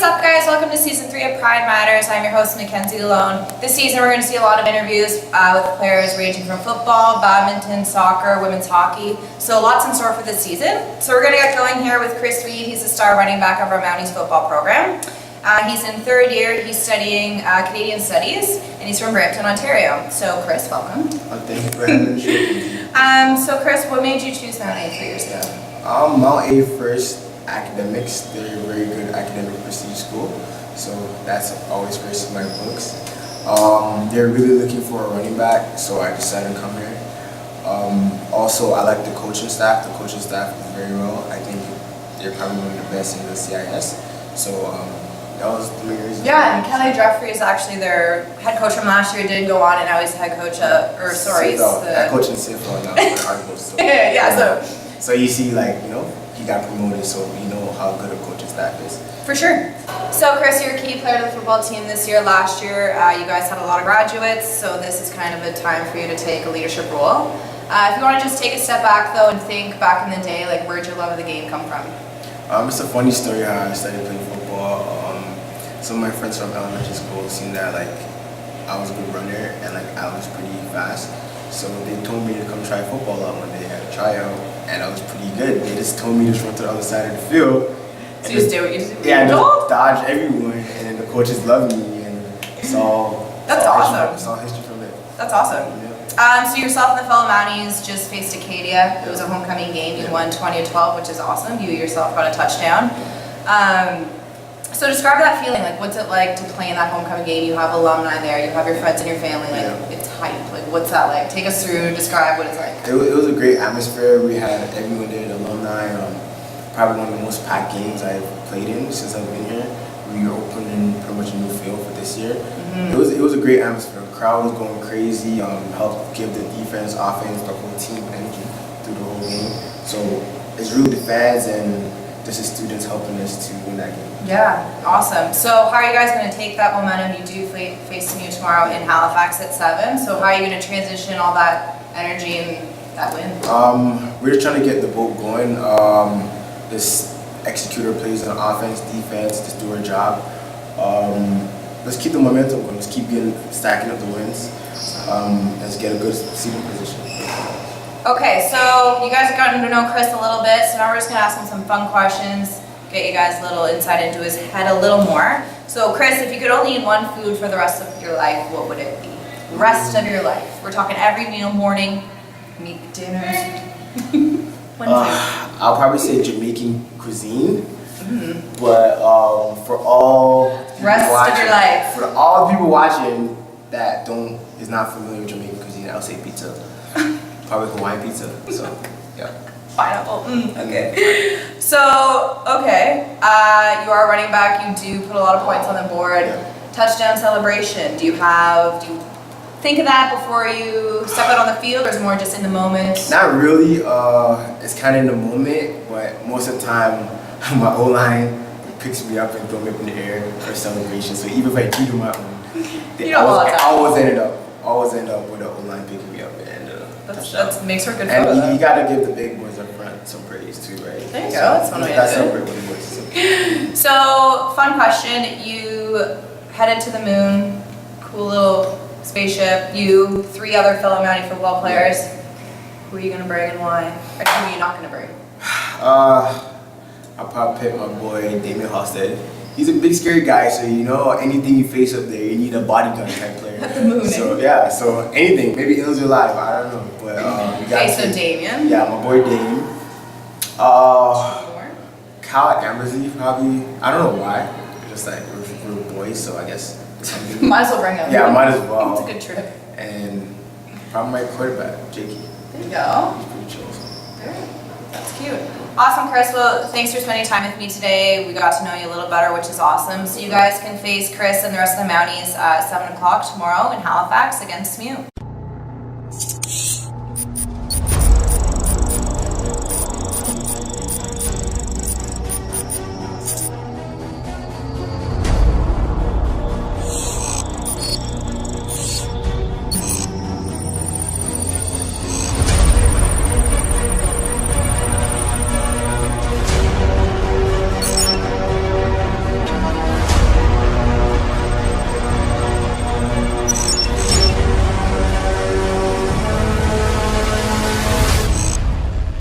up, guys? Welcome to Season 3 of Pride Matters. I'm your host, Kenzie Lalonde. This season we're going to see a lot of interviews with players ranging from football, badminton, soccer, women's hockey. So lots in store for this season. So we're going to get going here with Chris Reid. He's the star running back of our Mounties football program. He's in third year. He's studying Canadian Studies, and he's from Brampton, Ontario. So Chris, welcome. Thank you for having me. So Chris, what made you choose Mount A 3 years ago? Mount A first. Academics, they're a very good academic prestige school, so that's always first in my books. They're really looking for a running back, so I decided to come here. Also, I like the coaching staff. The coaching staff is very well. I think they're probably one of the best in the CIS. So that was the main reason. Yeah, and Kelly Jeffrey is actually their head coach from last year. Did go on, and now he's the head coach. Head coach in CFL now. So. So you see, like, you know, he got promoted, so you know how good a coaching staff is. For sure. So Chris, you're a key player to the football team this year. Last year, you guys had a lot of graduates, so this is kind of a time for you to take a leadership role. If you want to just take a step back though and think back in the day, like, where'd your love of the game come from? It's a funny story how I started playing football. Some of my friends from elementary school seen that, like, I was a good runner and, like, I was pretty fast. So they told me to come try football out one day at a tryout, and I was pretty good. They just told me to run to the other side of the field. So you just do what you do? Yeah, I just dodge everyone, and then the coaches loved me, and it's all awesome. It's all history from it. That's awesome. Yeah. So yourself and the fellow Mounties just faced Acadia. It was a homecoming game. You won 20-12, which is awesome. You yourself got a touchdown. So describe that feeling. Like, what's it like to play in that homecoming game? You have alumni there. You have your friends and your family. Like, it's hype. Like, what's that like? Take us through. Describe what it's like. It was a great atmosphere. We had everyone there, the alumni. Probably one of the most packed games I've played in since I've been here. We were opening pretty much a new field for this year. It was a great atmosphere. The crowd was going crazy. Helped give the defense, offense, the whole team energy through the whole game. So it's really the fans and just the students helping us to win that game. Yeah, awesome. So how are you guys going to take that momentum? You do face SMU tomorrow in Halifax at 7. So how are you going to transition all that energy and that win? We're just trying to get the boat going. This executor plays on offense, defense, just do our job. Let's keep the momentum going. Let's keep stacking up the wins. Let's get a good seating position. Okay, so you guys have gotten to know Chris a little bit, so now we're just going to ask him some fun questions, get you guys a little insight into his head a little more. So Chris, if you could only eat one food for the rest of your life, what would it be? Rest of your life. We're talking every meal, morning, meat, dinner. I'll probably say Jamaican cuisine, but for all rest of your life, for all the people watching that is not familiar with Jamaican cuisine, I'll say pizza. Probably Hawaiian pizza. So yeah. Pineapple. Okay. So you are running back. You do put a lot of points on the board. Yeah. Touchdown celebration. Do you think of that before you step out on the field, or is it more just in the moment? Not really. It's kind of in the moment, but most of the time, my O-line picks me up and throws me up in the air for celebration. So even if I do my own, I always end up with the O-line picking me up and that makes for a good photo. And you gotta give the big boys up front some praise too, right? There you go. That's one way to do it. So, fun question. You headed to the moon. Cool little spaceship. You, 3 other fellow Mountie football players. Who are you gonna bring and why? Or who are you not gonna bring? I'll probably pick my boy Damien Hosted. He's a big scary guy, so you know anything you face up there, you need a bodyguard type player. At the moon. So yeah, so anything, maybe Ills your life, I don't know. But we got so Damien. Yeah, my boy Damien. Kyle Ambersy probably. I don't know why. Just like we're boys, so I guess. Might as well bring him. Yeah, might as well. It's a good trip. And probably my quarterback, Jakey. There you go. He's pretty chill. That's cute. Awesome, Chris. Well, thanks for spending time with me today. We got to know you a little better, which is awesome. So you guys can face Chris and the rest of the Mounties at 7 o'clock tomorrow in Halifax against SMU.